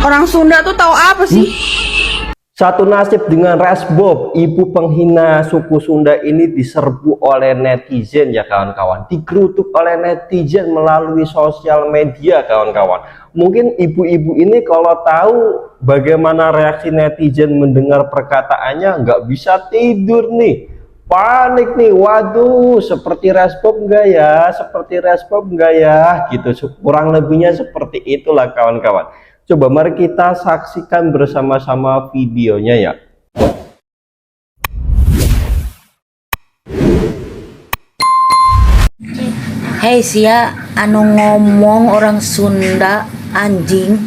Orang Sunda tuh tahu apa sih? Satu nasib dengan Resbob, ibu penghina suku Sunda ini diserbu oleh netizen ya kawan-kawan, dikerutuk oleh netizen melalui sosial media kawan-kawan. Mungkin ibu-ibu ini kalau tahu bagaimana reaksi netizen mendengar perkataannya nggak bisa tidur nih, panik nih, waduh seperti Resbob enggak ya, seperti Resbob enggak ya, gitu. Kurang lebihnya seperti itulah kawan-kawan. Coba mari kita saksikan bersama-sama videonya ya. Hei sia anu ngomong orang Sunda anjing.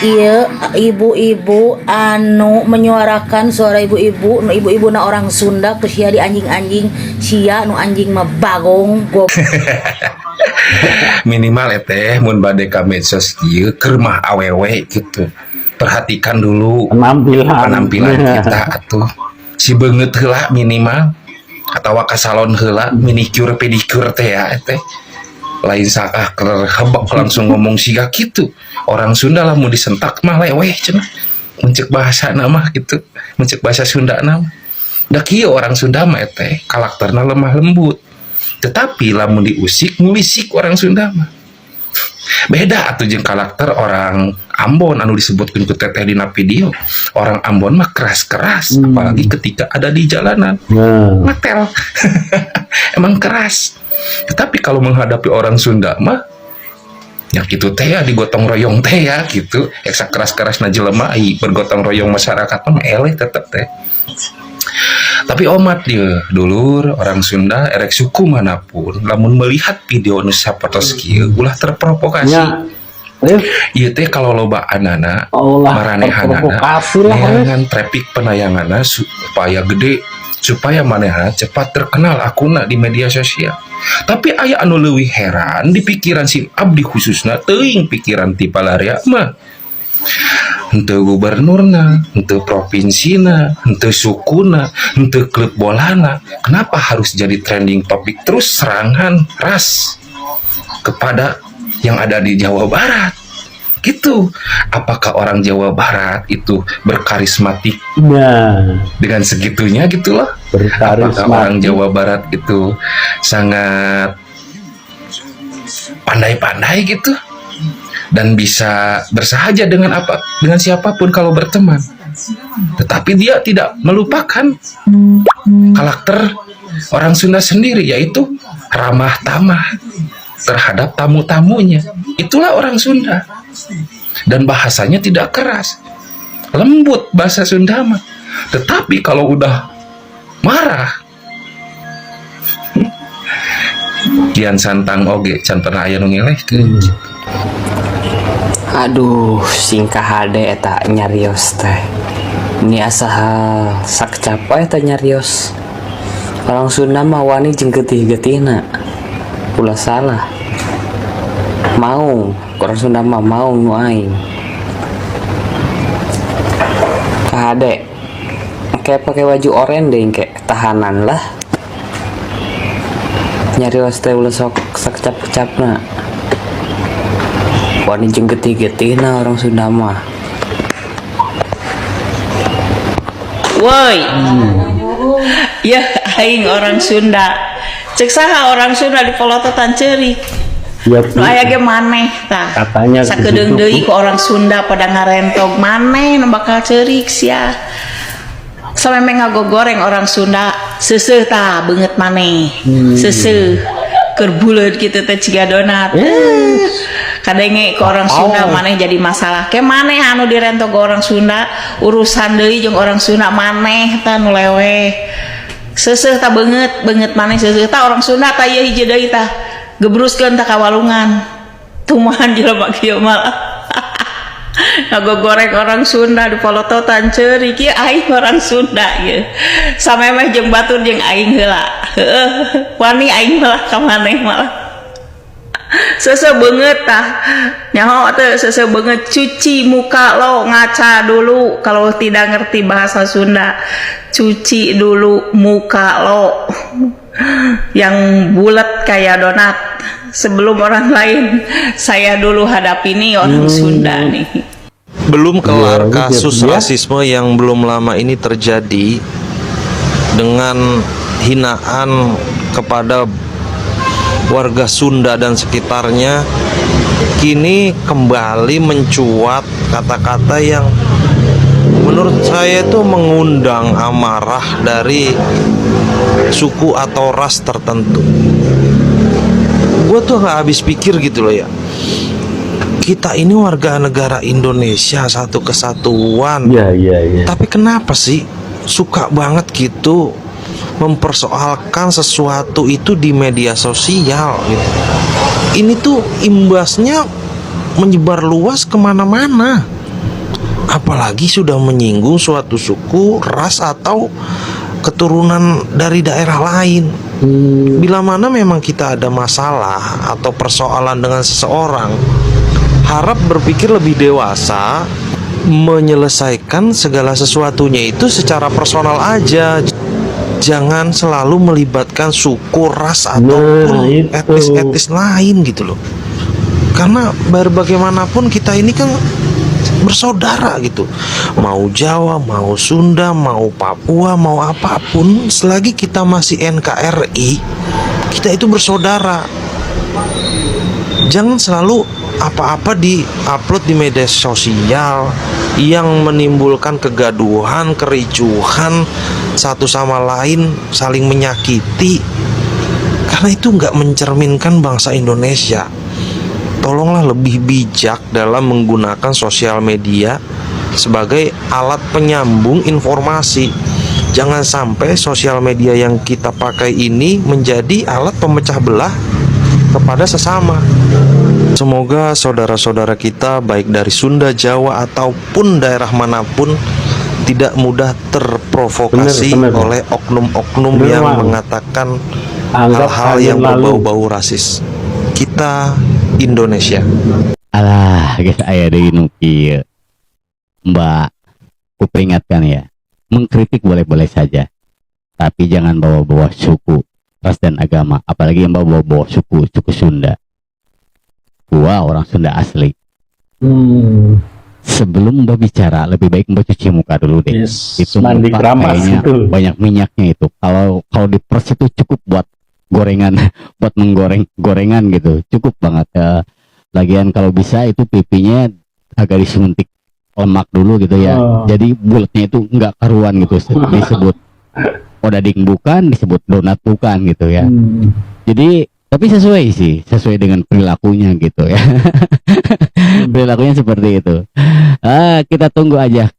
Iya ibu-ibu anu menyuarakan suara ibu-ibu na orang Sunda ke sia di anjing-anjing sia nu anjing mah bagong minimal teh mun bade ka medsos ieu keur mah awewe gitu. Perhatikan dulu penampilan kita atuh. Si beungeut heula minimal atawa ka salon heula manicure pedicure teh ya teh. Lain sakah keur hebek langsung ngomong siga gitu. Orang Sunda lah mau disentak mah leweh cenah. Mencek bahasa mah gitu. Mencek bahasa Sunda mah. Da kieu orang Sunda mah teh karakterna lemah lembut. Tetapi lamun diusik ngulisik orang Sunda mah beda atuh jeung karakter orang Ambon anu disebutkeun ku teteh dina video. Orang Ambon mah keras-keras apalagi ketika ada di jalanan ngatel emang keras. Tetapi kalau menghadapi orang Sunda mah ya gitu teh ya digotong royong teh ya gitu. Eksa keras-keras na jelema ai bergotong royong masyarakat mah eleh tetep teh. Tapi omat dia dulur orang Sunda erek suku manapun lamun melihat video nu sapertos kieu ulah terprovokasi. Ieu teh kalau loba anana maranehanana neangan traffic penayanganna supaya gede supaya manehna cepat terkenal akuna di media sosial. Tapi aya anu leuwih heran di pikiran si abdi khususna teuing pikiran ti palaria mah henteu gubernurna, henteu provinsina, henteu sukuna, henteu klub bolana. Kenapa harus jadi trending topik terus serangan ras kepada yang ada di Jawa Barat? Gitu. Apakah orang Jawa Barat itu berkarismatik? Dengan segitunya gitu loh. Apakah orang Jawa Barat itu sangat pandai-pandai gitu? Dan bisa bersahaja dengan siapapun kalau berteman. Tetapi dia tidak melupakan karakter orang Sunda sendiri, yaitu ramah tamah terhadap tamu-tamunya. Itulah orang Sunda. Dan bahasanya tidak keras, lembut bahasa Sunda mah. Tetapi kalau udah marah kian santang oge can pernah aya nu ngelehkeun. Aduh, singkah hade eta nyarios teh. Ini asaha sakcapa eta nyarios. Orang Sunda mah wani jeung getih-getihna. Ulah salah. Mau, orang Sunda mah mau nu aing. Kahade. Kayak pakai baju oranye deh kayak tahanan lah. Nyarios teh ulah sok sakcap-capna. Wani jeung getih-getih nah orang Sunda mah. Woi, ya aing orang Sunda. Cek saha orang Sunda di polototan ceurik. Nu aya ge maneh tah. Katanya sakedeung deui ku orang Sunda pada ngarentog maneh nu bakal ceurik sia. Sameme ngagogoreng orang Sunda seuseuh tah beungeut maneh. Seuseuh keur buleud kitu teh ciga donat. Kadenge ke orang Sunda maneh jadi masalah ke maneh anu direntog ke orang Sunda urusan deui jeung orang Sunda maneh tah nu leweh seuseuh tah beungeut maneh seuseuh tah orang Sunda tah ieu hiji deui tah gebruskeun tah ka walungan tumahan jelema kieu malah ngagogoreng orang Sunda di polototan ceurik ieu aing orang Sunda ieu samemeh jeung batur jeung aing heula heueuh wani aing malah ka maneh malah seuseuh beungeut tah nyaho teh seuseuh beungeut cuci muka lo ngaca dulu kalau tidak ngerti bahasa Sunda cuci dulu muka lo yang bulat kayak donat sebelum orang lain. Saya dulu hadapi nih orang Sunda nih. Belum kelar Iya, kasus gitu ya. rasisme yang belum lama ini terjadi dengan hinaan kepada warga Sunda dan sekitarnya, kini kembali mencuat kata-kata yang menurut saya itu mengundang amarah dari suku atau ras tertentu. Gue tuh gak habis pikir gitu loh ya. Kita ini warga negara Indonesia, satu kesatuan. Iya. Tapi kenapa sih suka banget gitu mempersoalkan sesuatu itu di media sosial gitu. Ini tuh imbasnya menyebar luas kemana-mana. Apalagi sudah menyinggung suatu suku, ras atau keturunan dari daerah lain. Bila mana memang kita ada masalah atau persoalan dengan seseorang, harap berpikir lebih dewasa, menyelesaikan segala sesuatunya itu secara personal aja. Jangan selalu melibatkan suku, ras ataupun itu. etnis-etnis lain gitu loh. Karena bagaimanapun kita ini kan bersaudara gitu. Mau Jawa, mau Sunda, mau Papua, mau apapun, selagi kita masih NKRI, kita itu bersaudara. Jangan selalu apa-apa di-upload di media sosial yang menimbulkan kegaduhan, kericuhan, satu sama lain saling menyakiti, karena itu nggak mencerminkan bangsa Indonesia. Tolonglah lebih bijak dalam menggunakan sosial media sebagai alat penyambung informasi. Jangan sampai sosial media yang kita pakai ini menjadi alat pemecah belah kepada sesama. Semoga saudara-saudara kita baik dari Sunda, Jawa ataupun daerah manapun tidak mudah terprovokasi Bener. oleh oknum-oknum Bener, yang Bang. mengatakan Anggap hal-hal angin yang lalu. berbau-bau rasis. Kita Indonesia. Alah, guys, aya deui nu kieu. Mbak, ku peringatkan ya, mengkritik boleh-boleh saja, tapi jangan bawa-bawa suku, ras dan agama, apalagi yang bawa-bawa suku Sunda. Gua orang Sunda asli. Sebelum Mbak bicara, lebih baik Mbak cuci muka dulu deh. Yes, Itu mandi muka keramas kayaknya itu. banyak minyaknya itu. Kalau diperes itu cukup buat gorengan, buat menggoreng gorengan gitu, cukup banget. Lagian kalau bisa itu pipinya agak disuntik lemak dulu gitu ya. Jadi bulatnya itu nggak karuan gitu, disebut odading bukan, disebut donat bukan gitu ya. Jadi tapi sesuai dengan perilakunya gitu ya. Perilakunya seperti itu. Kita tunggu aja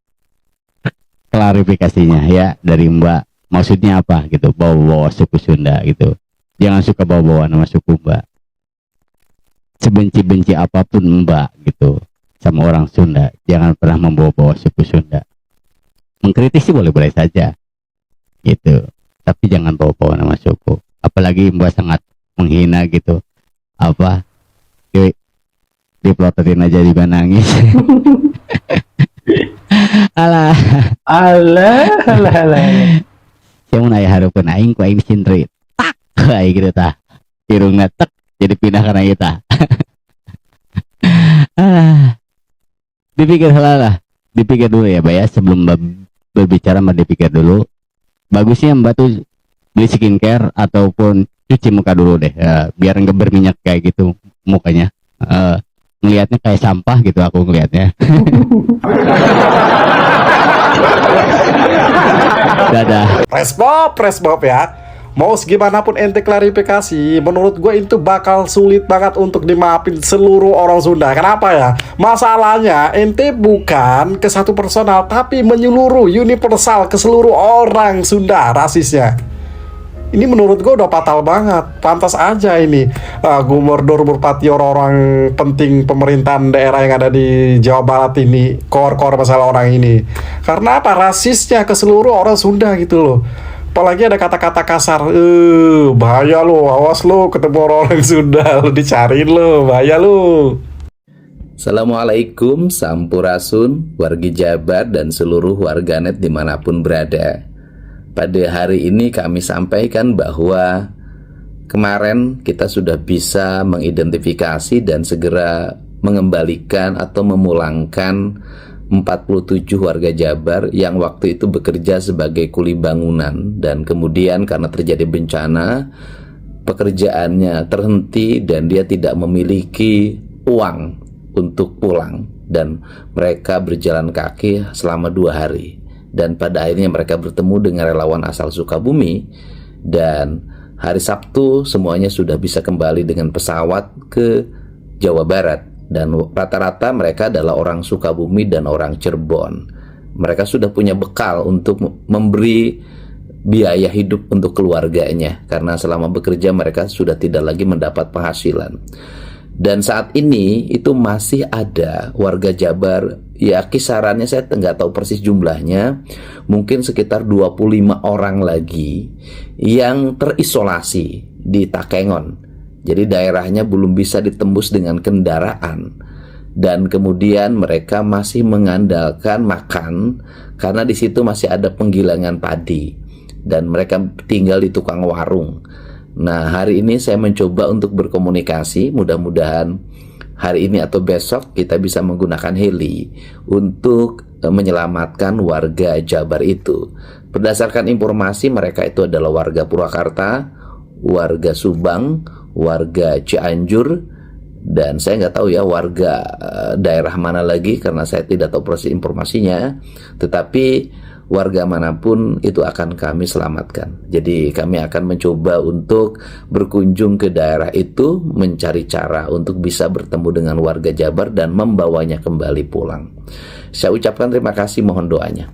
klarifikasinya ya dari Mbak. Maksudnya apa gitu, bawa-bawa suku Sunda gitu. Jangan suka bawa-bawa nama suku Mbak. Sebenci-benci apapun Mbak gitu sama orang Sunda, jangan pernah membawa-bawa suku Sunda. Mengkritisi boleh-boleh saja gitu, tapi jangan bawa-bawa nama suku. Apalagi Mbak sangat menghina gitu, apa diplototin aja juga nangis. alah saya mau nanya harapkan aing ku aing cindri tak kayak gitu tah irungna tek jadi pindah karena kita. Dipikir dulu ya Mbak ya, sebelum Mbak berbicara Mbak dipikir dulu. Bagusnya Mbak tuh beli skincare ataupun cuci muka dulu deh ya, biar nggak berminyak kayak gitu mukanya. Ngelihatnya kayak sampah gitu aku ngelihatnya. Dadah. Presbob ya. Mau segimanapun ente klarifikasi, menurut gue itu bakal sulit banget untuk dimaafin seluruh orang Sunda. Kenapa ya? Masalahnya ente bukan ke satu personal, tapi menyeluruh, universal ke seluruh orang Sunda rasisnya. Ini menurut gue udah fatal banget. Pantas aja ini gubernur Bupati orang-orang penting pemerintahan daerah yang ada di Jawa Barat ini kor masalah orang ini. Karena apa? Rasisnya ke seluruh orang Sunda gitu loh. Apalagi ada kata-kata kasar, bahaya lo, awas lo ketemu orang Sunda, lo dicariin lo, bahaya lo. Assalamualaikum, sampurasun, wargi Jabar dan seluruh warganet dimanapun berada. Pada hari ini kami sampaikan bahwa kemarin kita sudah bisa mengidentifikasi dan segera mengembalikan atau memulangkan 47 warga Jabar yang waktu itu bekerja sebagai kuli bangunan, dan kemudian karena terjadi bencana pekerjaannya terhenti dan dia tidak memiliki uang untuk pulang, dan mereka berjalan kaki selama 2 hari, dan pada akhirnya mereka bertemu dengan relawan asal Sukabumi, dan hari Sabtu semuanya sudah bisa kembali dengan pesawat ke Jawa Barat. Dan rata-rata mereka adalah orang Sukabumi dan orang Cirebon. Mereka sudah punya bekal untuk memberi biaya hidup untuk keluarganya, karena selama bekerja mereka sudah tidak lagi mendapat penghasilan. Dan saat ini itu masih ada warga Jabar, ya kisarannya saya nggak tahu persis jumlahnya, mungkin sekitar 25 orang lagi yang terisolasi di Takengon. Jadi daerahnya belum bisa ditembus dengan kendaraan, dan kemudian mereka masih mengandalkan makan karena di situ masih ada penggilingan padi dan mereka tinggal di tukang warung. Nah, hari ini saya mencoba untuk berkomunikasi, mudah-mudahan hari ini atau besok kita bisa menggunakan heli untuk menyelamatkan warga Jabar itu. Berdasarkan informasi, mereka itu adalah warga Purwakarta, warga Subang, warga Cianjur, dan saya nggak tahu ya warga daerah mana lagi karena saya tidak tahu persis informasinya, tetapi warga manapun itu akan kami selamatkan. Jadi kami akan mencoba untuk berkunjung ke daerah itu, mencari cara untuk bisa bertemu dengan warga Jabar dan membawanya kembali pulang. Saya ucapkan terima kasih, mohon doanya.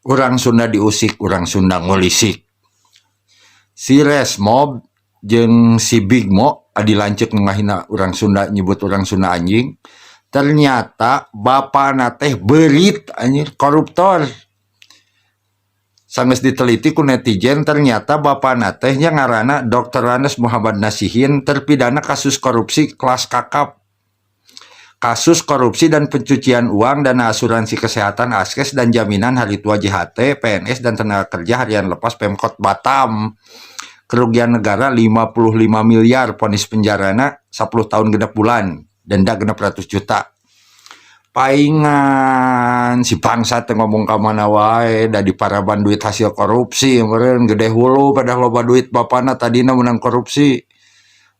Orang Sunda diusik, orang Sunda ngolisik. Si Resmob jeung si Big Mo dilanceuk ngahina orang Sunda, nyebut orang Sunda anjing. Ternyata bapana teh berit anjir, koruptor. Sanggeus diteliti ku netizen, ternyata bapana teh nya ngaranna Dr. Ranes Muhammad Nasihin, terpidana kasus korupsi kelas kakap. Kasus korupsi dan pencucian uang, dana asuransi kesehatan Askes dan jaminan hari tua JHT, PNS dan tenaga kerja harian lepas Pemkot Batam. Kerugian negara 55 miliar, vonis penjarana 10 tahun genep bulan, denda genep ratus juta. Paingan si bangsa teh ngomong ka mana wae da diparaban duit hasil korupsi, meureun gede hulu pada loba duit bapana tadina menang korupsi.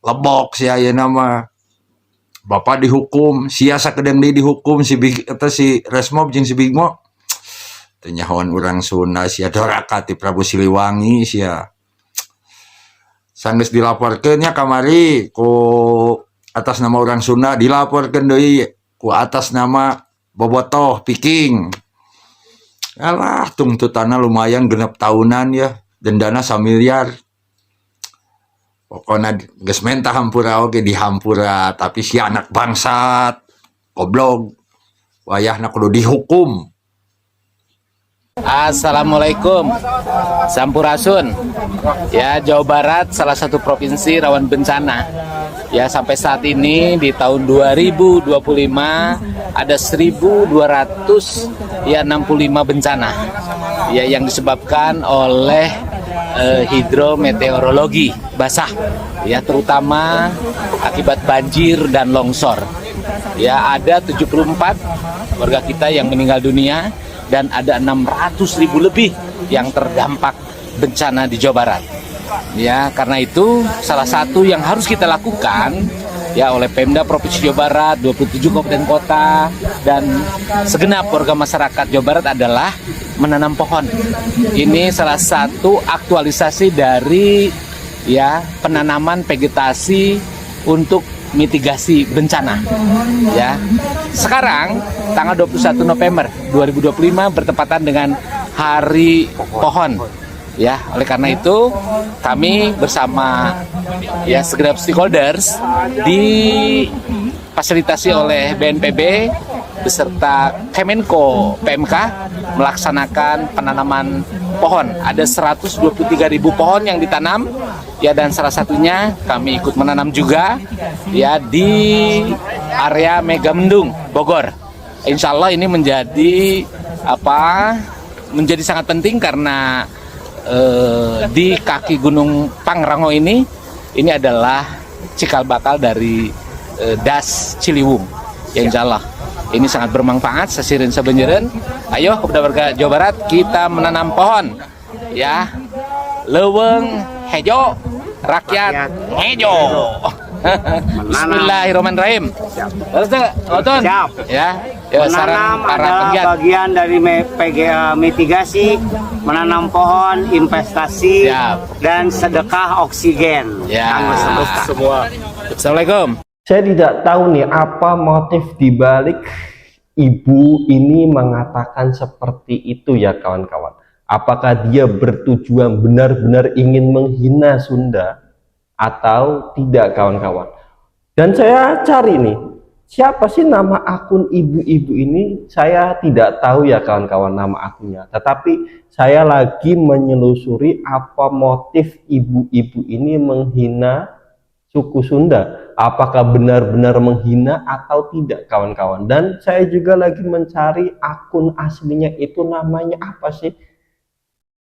Lebok si ayeuna mah. Bapak dihukum, sia sakedeung deui dihukum si Big eta si Resmob jeung si Big Mo. Teu nyahoan urang Sunda sia doraka ti Prabu Siliwangi sia. Sanggeus dilaporkeunnya kamari ku atas nama orang Sunda, dilaporkeun deui ku atas nama Bobotoh Piking. Alah tungtutanna lumayan genep tahunan ya, dendana 1 miliar. Pokona geus mentah hampura oge dihampura, tapi si anak bangsat goblok wayahna kudu dihukum. Assalamualaikum, Sampurasun. Ya, Jawa Barat salah satu provinsi rawan bencana. Ya, sampai saat ini di tahun 2025 ada 1.265 bencana. Ya, yang disebabkan oleh hidrometeorologi basah. Ya, terutama akibat banjir dan longsor. Ya, ada 74 warga kita yang meninggal dunia dan ada 600.000 lebih yang terdampak bencana di Jawa Barat. Ya, karena itu salah satu yang harus kita lakukan ya oleh Pemda Provinsi Jawa Barat, 27 kabupaten kota dan segenap warga masyarakat Jawa Barat adalah menanam pohon. Ini salah satu aktualisasi dari ya penanaman vegetasi untuk mitigasi bencana. Ya. Sekarang tanggal 21 November 2025 bertepatan dengan Hari Pohon. Ya, oleh karena itu kami bersama ya segenap stakeholders difasilitasi oleh BNPB beserta Kemenko PMK melaksanakan penanaman pohon. Ada 123.000 pohon yang ditanam ya, dan salah satunya kami ikut menanam juga ya di area Megamendung Bogor. Insya Allah ini menjadi sangat penting karena di kaki Gunung Pangrango ini adalah cikal bakal dari Das Ciliwung ya, insya Allah. Ini sangat bermanfaat sasirin sabenjeureun. Ayo kepada warga Jawa Barat kita menanam pohon ya. Leuweung hejo, rakyat hejo. Bismillahirrahmanirrahim. Terus nonton ya. Ya, Menanam para adalah penggiat. bagian dari mitigasi, menanam pohon, investasi, dan sedekah oksigen. Ya, semua. Assalamualaikum. Saya tidak tahu nih apa motif dibalik ibu ini mengatakan seperti itu ya kawan-kawan. Apakah dia bertujuan benar-benar ingin menghina Sunda atau tidak kawan-kawan? Dan saya cari nih, siapa sih nama akun ibu-ibu ini? Saya tidak tahu ya kawan-kawan nama akunnya. Tetapi saya lagi menyelusuri apa motif ibu-ibu ini menghina suku Sunda. Apakah benar-benar menghina atau tidak kawan-kawan? Dan saya juga lagi mencari akun aslinya itu namanya apa sih?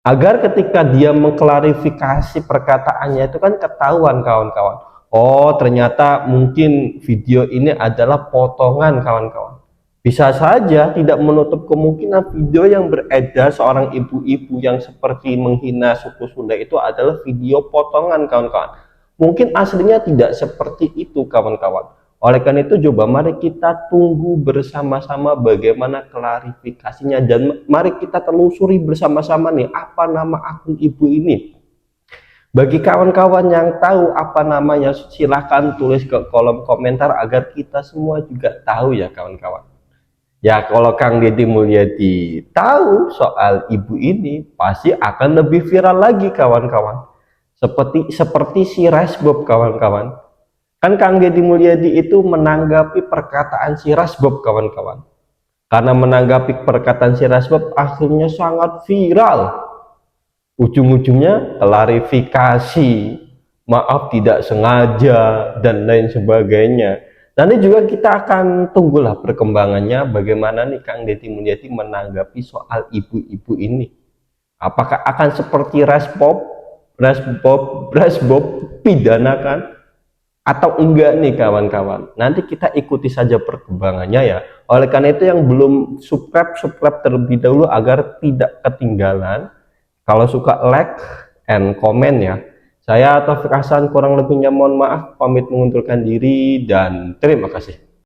Agar ketika dia mengklarifikasi perkataannya itu kan ketahuan kawan-kawan. Oh, ternyata mungkin video ini adalah potongan kawan-kawan. Bisa saja tidak menutup kemungkinan video yang beredar seorang ibu-ibu yang seperti menghina suku Sunda itu adalah video potongan kawan-kawan. Mungkin aslinya tidak seperti itu kawan-kawan. Oleh karena itu coba mari kita tunggu bersama-sama bagaimana klarifikasinya dan mari kita telusuri bersama-sama nih apa nama akun ibu ini. Bagi kawan-kawan yang tahu apa namanya silahkan tulis ke kolom komentar agar kita semua juga tahu ya kawan-kawan. Ya kalau Kang Deddy Mulyadi tahu soal ibu ini pasti akan lebih viral lagi kawan-kawan. Seperti si Rasbob kawan-kawan. Kan Kang Deddy Mulyadi itu menanggapi perkataan si Rasbob kawan-kawan. Karena menanggapi perkataan si Rasbob akhirnya sangat viral. Ujung-ujungnya klarifikasi, maaf tidak sengaja dan lain sebagainya. Nanti juga kita akan tunggulah perkembangannya bagaimana nih Kang Deddy Mulyadi menanggapi soal ibu-ibu ini. Apakah akan seperti Rasbob pidanakan atau enggak nih kawan-kawan? Nanti kita ikuti saja perkembangannya ya. Oleh karena itu yang belum subscribe terlebih dahulu agar tidak ketinggalan. Kalau suka like and comment ya. Saya Taufik Hasan kurang lebihnya mohon maaf, pamit mengundurkan diri dan terima kasih.